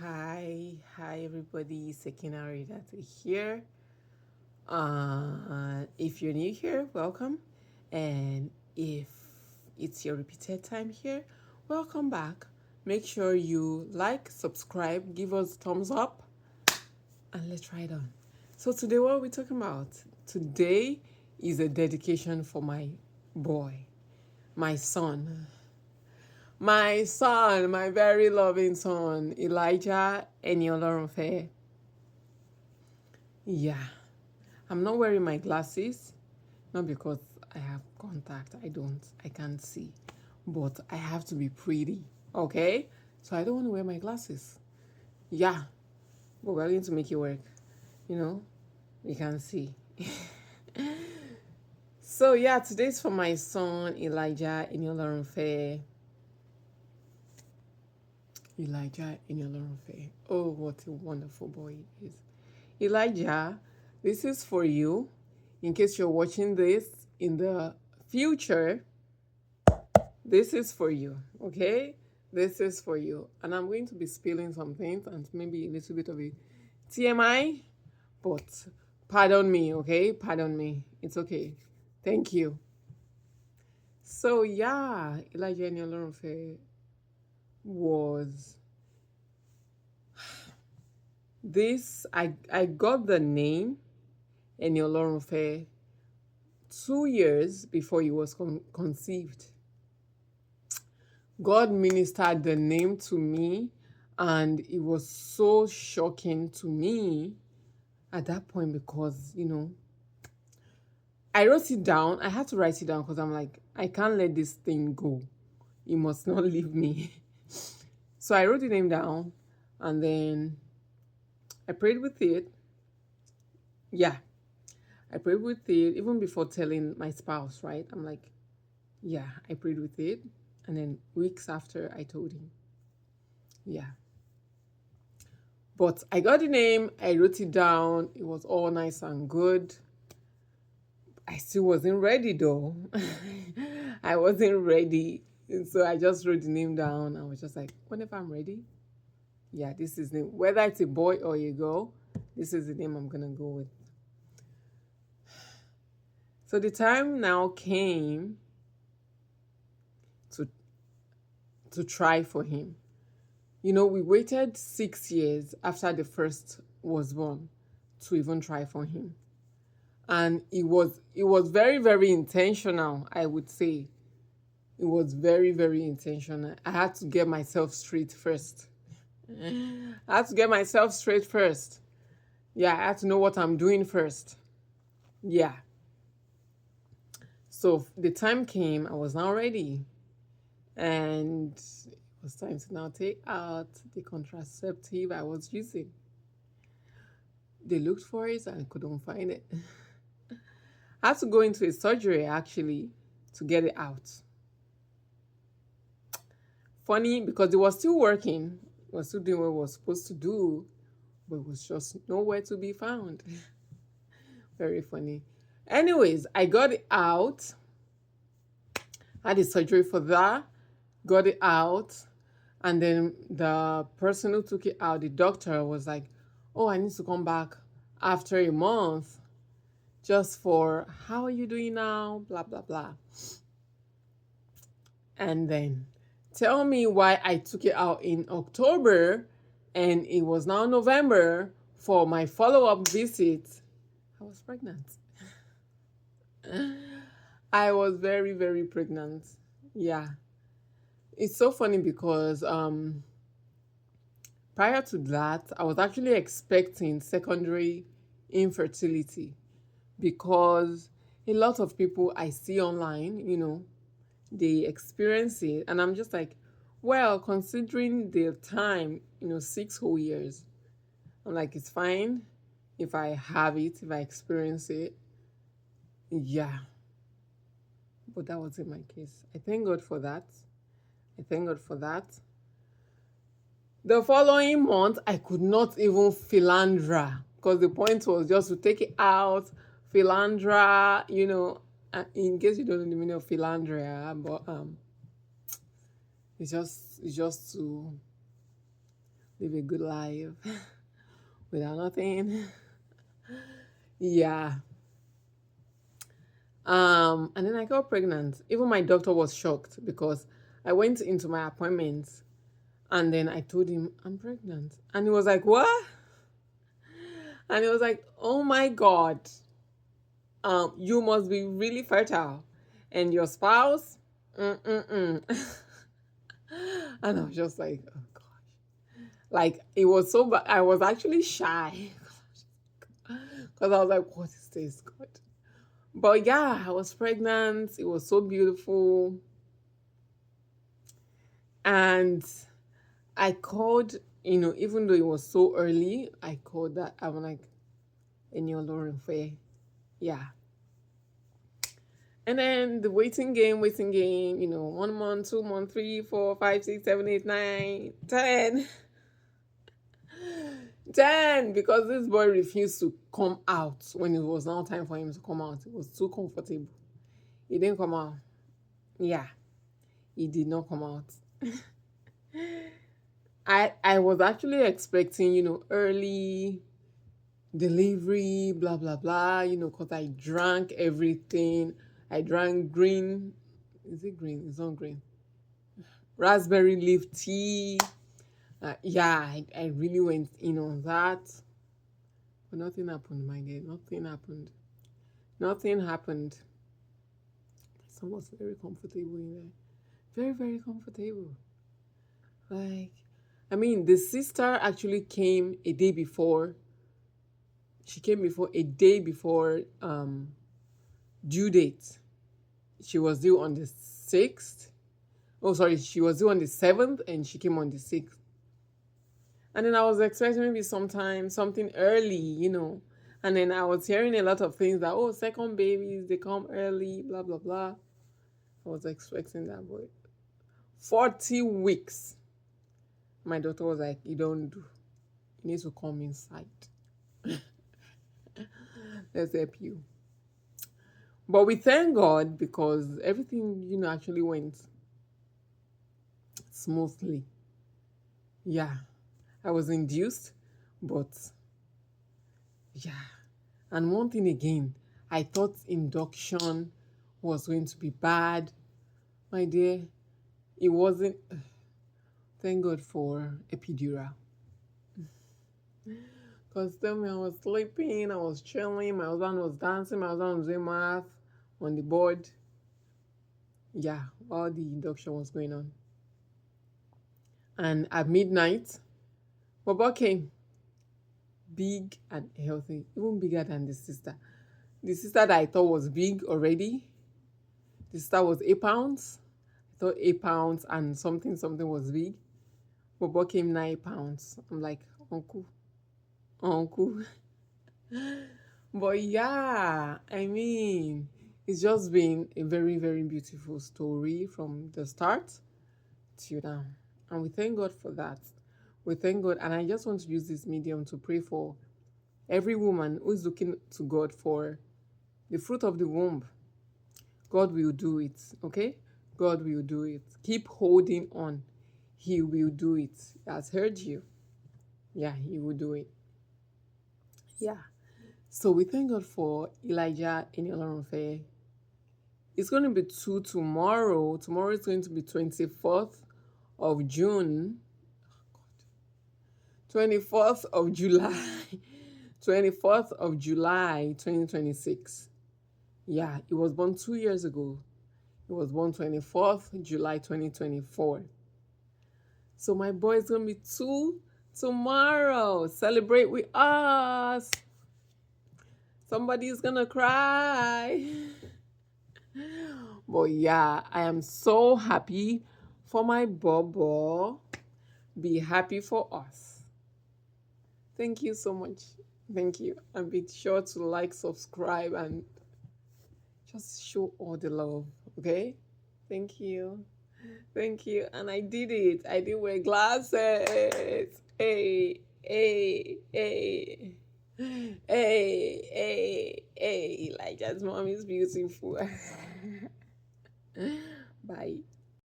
Hi everybody, Sekinari that here. If you're new here, welcome. And if it's your repeated time here, welcome back. Make sure you like, subscribe, give us thumbs up, and let's try it on. So today what are we talking about? Today is a dedication for my boy, my son. My son, my very loving son, Elijah Eniolorunfe. Yeah, I'm not wearing my glasses, not because I have contact. I can't see. But I have to be pretty, okay? So I don't want to wear my glasses. Yeah, but we're going to make it work. You know, we can see. So yeah, today's for my son, Elijah Eniolorunfe. Elijah Eniolorunfe. Oh, what a wonderful boy he is. Elijah, this is for you. In case you're watching this in the future, this is for you, okay? This is for you. And I'm going to be spilling some things and maybe a little bit of a TMI, but pardon me, okay? Pardon me. It's okay. Thank you. So, yeah, Elijah Nyolorunfe was this. I got the name Nyolorunfe 2 years before he was conceived. God ministered the name to me, and it was so shocking to me at that point because, I wrote it down. I had to write it down because I'm like, I can't let this thing go. It must not leave me. So I wrote the name down and then I prayed with it. Yeah, I prayed with it even before telling my spouse, right? I'm like, yeah, I prayed with it. And then weeks after, I told him, yeah. But I got the name, I wrote it down, it was all nice and good. I still wasn't ready though. I wasn't ready. And so I just wrote the name down. I was just like, whenever I'm ready, yeah, this is the name. Whether it's a boy or a girl, this is the name I'm gonna go with. So the time now came to try for him. We waited 6 years after the first was born to even try for him. And it was very, very intentional, I would say. It was very, very intentional. I had to get myself straight first. I had to get myself straight first. Yeah, I had to know what I'm doing first. Yeah. So the time came, I was now ready. And it was time to now take out the contraceptive I was using. They looked for it and couldn't find it. I had to go into a surgery actually to get it out. Funny because it was still working, it was still doing what it was supposed to do, but it was just nowhere to be found. Very funny. Anyways, I got it out. Had a surgery for that, got it out, and then the person who took it out, the doctor, was like, "Oh, I need to come back after a month just for how are you doing now? Blah blah blah." And then tell me why I took it out in October and it was now November for my follow-up visit. I was pregnant. I was very, very pregnant. Yeah. It's so funny because prior to that, I was actually expecting secondary infertility because a lot of people I see online, they experience it. And I'm just like, well, considering the time, 6 whole years, I'm like, it's fine if I have it, if I experience it. Yeah. But that wasn't my case. I thank God for that. I thank God for that. The following month, I could not even philandra because the point was just to take it out, philandra, in case you don't know the meaning of philandria, but it's just live a good life without nothing. Yeah. And then I got pregnant. Even my doctor was shocked because I went into my appointment and then I told him I'm pregnant. And he was like, "What?" And he was like, "Oh my God. You must be really fertile. And your spouse? Mm-mm-mm." And I was just like, oh gosh. Like it was so bad. I was actually shy. Because I was like, what is this, God? But yeah, I was pregnant. It was so beautiful. And I called, even though it was so early, I called that. I'm like, any Lauren Faye. Yeah. And then the waiting game, 1 month, 2 month, 3, 4, 5, 6, 7, 8, 9, 10. 10, because this boy refused to come out when it was now time for him to come out. It was too comfortable. He didn't come out. Yeah, he did not come out. I was actually expecting, early delivery, blah blah blah, because I drank everything. I drank green. Is it green? It's not green. Raspberry leaf tea. Yeah, I really went in on that. But nothing happened, my dear. Nothing happened. Nothing happened. Son was very comfortable in there. Very, very comfortable. Like, I mean, the sister actually came a day before. She came before a day before due date. She was due on the 6th. Oh, sorry, she was due on the 7th and she came on the 6th. And then I was expecting maybe sometime, something early, And then I was hearing a lot of things that, oh, second babies, they come early, blah, blah, blah. I was expecting that, but 40 weeks. My daughter was like, you don't do. You need to come inside. Let's help you. But we thank God because everything, actually went smoothly. Yeah. I was induced, but yeah. And one thing again, I thought induction was going to be bad. My dear, it wasn't. Thank God for epidural. Because tell me, I was sleeping, I was chilling, my husband was dancing, my husband was doing math on the board. Yeah, while the induction was going on. And at midnight, Bobo came big and healthy, even bigger than the sister. The sister that I thought was big already, the sister was 8 pounds. I thought 8 pounds and something was big. Bobo came 9 pounds. I'm like, uncle, uncle. But yeah, I mean, it's just been a very, very beautiful story from the start to now. And we thank God for that. We thank God. And I just want to use this medium to pray for every woman who is looking to God for the fruit of the womb. God will do it, okay? God will do it. Keep holding on. He will do it. He has heard you. Yeah, he will do it. Yeah. So we thank God for Elijah in Olorunfe. It's going to be 2 tomorrow. Tomorrow is going to be 24th of June. 24th of July. 24th of July 2026. Yeah, it was born 2 years ago. It was born 24th July 2024. So my boy is going to be 2 tomorrow. Celebrate with us. Somebody's going to cry. But yeah, I am so happy for my Bobo. Be happy for us. Thank you so much. Thank you. And be sure to like, subscribe, and just show all the love. Okay? Thank you. Thank you. And I did it. I didn't wear glasses. Hey, hey, hey. Hey, hey, hey. Elijah's mom is beautiful. Bye.